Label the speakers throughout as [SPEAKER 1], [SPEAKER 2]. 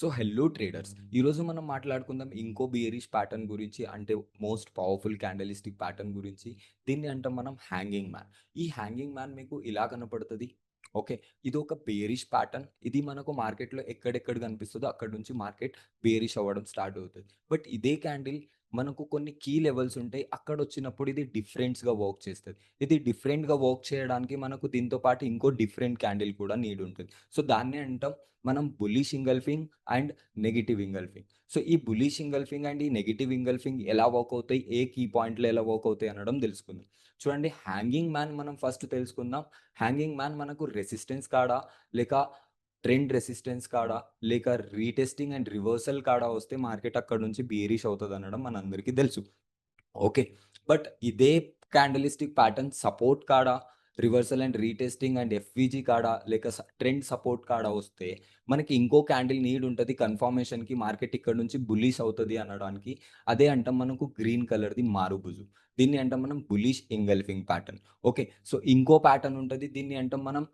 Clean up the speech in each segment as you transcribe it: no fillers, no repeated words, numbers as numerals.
[SPEAKER 1] So hello traders ఈరోజు మనం మాట్లాడుకుందాం ఇంకో బియరిష్ ప్యాటర్న్ గురించి, అంటే మోస్ట్ పవర్ఫుల్ క్యాండలిస్టిక్ ప్యాటర్న్ గురించి. దీన్ని అంటాం మనం హ్యాంగింగ్ మ్యాన్. ఈ హ్యాంగింగ్ మ్యాన్ మీకు ఇలా కనపడుతుంది. ఓకే, ఇది ఒక బేరిష్ ప్యాటర్న్. ఇది మనకు మార్కెట్లో ఎక్కడెక్కడ కనిపిస్తుందో అక్కడ నుంచి మార్కెట్ బేరిష్ అవ్వడం స్టార్ట్ అవుతుంది. బట్ ఇదే క్యాండిల్ మనకు కొన్ని కీ లెవెల్స్ ఉంటాయి, అక్కడ వచ్చినప్పుడు ఇది డిఫరెంట్స్గా వర్క్ చేస్తుంది. ఇది డిఫరెంట్గా వర్క్ చేయడానికి మనకు దీంతో పాటు ఇంకో డిఫరెంట్ క్యాండిల్ కూడా నీడ్ ఉంటుంది. సో దాన్ని అంటాం మనం bullish engulfing and negative engulfing. So ఈ బులిష్ ఇంగల్ఫింగ్ అండ్ ఈ నెగిటివ్ ఇంగల్ఫింగ్ ఎలా వర్క్ అవుతాయి, ఏ కీ పాయింట్లు ఎలా వర్క్ అవుతాయి అనడం తెలుసుకుందాం. చూడండి, హ్యాంగింగ్ మ్యాన్ మనం ఫస్ట్ తెలుసుకుందాం. హ్యాంగింగ్ మ్యాన్ మనకు రెసిస్టెన్స్ కాడా, లేక ట్రెండ్ రెసిస్టెన్స్ కాడా, లేక రీటెస్టింగ్ అండ్ రివర్సల్ కాడా వస్తే మార్కెట్ అక్కడ నుంచి బేరిష్ అవుతుంది అనడం మనందరికీ తెలుసు. ఓకే, బట్ ఇదే క్యాండలిస్టిక్ ప్యాటర్న్ సపోర్ట్ కాడా, రివర్సల్ అండ్ రీటెస్టింగ్ అండ్ ఎఫ్విజీ కాడా, లేక ట్రెండ్ సపోర్ట్ కాడా వస్తే మనకి ఇంకో క్యాండిల్ నీడ్ ఉంటుంది కన్ఫర్మేషన్కి మార్కెట్ ఇక్కడ నుంచి బులిష్ అవుతుంది అనడానికి. అదే అంటాం మనకు గ్రీన్ కలర్ది మారుబుజు. దీన్ని అంటాం మనం bullish engulfing pattern. Okay, so ఇంకో ప్యాటర్న్ ఉంటుంది, దీన్ని అంటాం మనం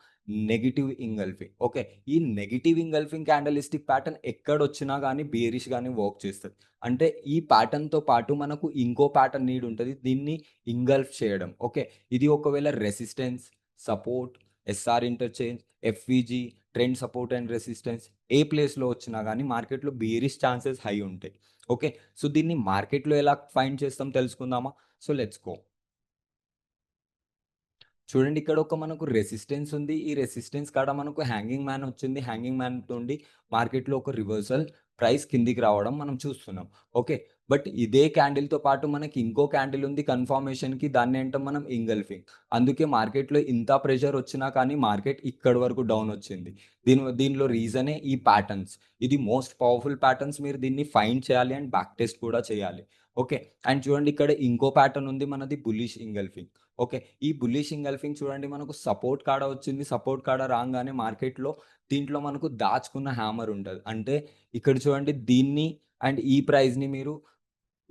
[SPEAKER 1] నెగిటివ్ ఇంగల్ఫింగ్. ఓకే, ఈ నెగిటివ్ ఇంగల్ఫింగ్ క్యాండలిస్టిక్ ప్యాటర్న్ ఎక్కడొచ్చినా కానీ బేరిష్ కానీ వర్క్ చేస్తుంది. అంటే ఈ ప్యాటర్న్తో పాటు మనకు ఇంకో ప్యాటర్న్ నీడ్ ఉంటుంది, దీన్ని ఇంగల్ఫ్ చేయడం. ఓకే, ఇది ఒకవేళ resistance, support, SR interchange, FVG, trend support and resistance ఏ ప్లేస్లో వచ్చినా కానీ మార్కెట్లో బేరిష్ ఛాన్సెస్ హై ఉంటాయి. ఓకే, సో దీన్ని మార్కెట్లో ఎలా ఫైండ్ చేస్తాం తెలుసుకుందామా? So let's go. చూడండి, ఇక్కడ ఒక మనకు రెసిస్టెన్స్ ఉంది. ఈ రెసిస్టెన్స్ కాడ మనకు హ్యాంగింగ్ మ్యాన్ వచ్చింది. హ్యాంగింగ్ మ్యాన్ నుండి మార్కెట్లో ఒక రివర్సల్, ప్రైస్ కిందికి రావడం మనం చూస్తున్నాం. ఓకే, బట్ ఇదే క్యాండిల్తో పాటు మనకి ఇంకో క్యాండిల్ ఉంది కన్ఫర్మేషన్కి, దాన్ని అంటాం మనం ఇంగల్ఫింగ్. అందుకే మార్కెట్లో ఇంత ప్రెషర్ వచ్చినా కానీ మార్కెట్ ఇక్కడి వరకు డౌన్ వచ్చింది. దీనిలో రీజనే ఈ ప్యాటర్న్స్. ఇది మోస్ట్ పవర్ఫుల్ ప్యాటర్న్స్. మీరు దీన్ని ఫైండ్ చేయాలి అండ్ బ్యాక్ టెస్ట్ కూడా చేయాలి. ఓకే, అండ్ చూడండి, ఇక్కడ ఇంకో ప్యాటర్న్ ఉంది మనది బులిష్ ఇంగల్ఫింగ్. ఓకే, ఈ బుల్లిష్ ఇంగల్ఫింగ్ చూడండి, మనకు సపోర్ట్ కాడ వచ్చింది. సపోర్ట్ కాడ రాగానే మార్కెట్లో దీంట్లో మనకు దాచుకున్న హ్యామర్ ఉంటుంది. అంటే ఇక్కడ చూడండి, దీన్ని అండ్ ఈ ప్రైస్ని మీరు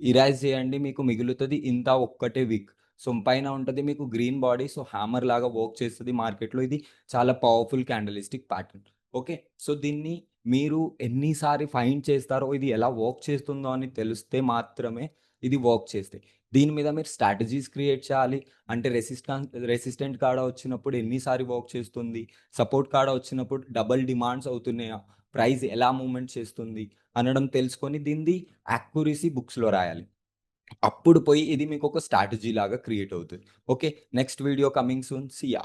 [SPEAKER 1] ఇరైజ్ చేయండి, మీకు మిగులుతుంది ఇంత ఒక్కటే విక్. సో పైన ఉంటుంది మీకు గ్రీన్ బాడీ, సో హ్యామర్ లాగా వర్క్ చేస్తుంది మార్కెట్లో. ఇది చాలా పవర్ఫుల్ క్యాండలిస్టిక్ ప్యాటర్న్. ఓకే, సో దీన్ని మీరు ఎన్నిసారి ఫైండ్ చేస్తారో, ఇది ఎలా వర్క్ చేస్తుందో అని తెలిస్తే మాత్రమే ఇది వర్క్ చేస్తాయి. దీని మీద మీరు స్ట్రాటజీస్ క్రియేట్ చేయాలి. అంటే రెసిస్టెంట్ కాడ వచ్చినప్పుడు ఎన్నిసారి వర్క్ చేస్తుంది, సపోర్ట్ కాడ వచ్చినప్పుడు డబల్ డిమాండ్స్ అవుతున్నాయా, ప్రైస్ ఎలా మూవ్మెంట్ చేస్తుంది అనడం తెలుసుకొని దీనిది యాక్యురసీ బుక్స్లో రాయాలి. అప్పుడు పోయి ఇది మీకు ఒక స్ట్రాటజీ లాగా క్రియేట్ అవుతుంది. Okay, next video coming soon. See yeah.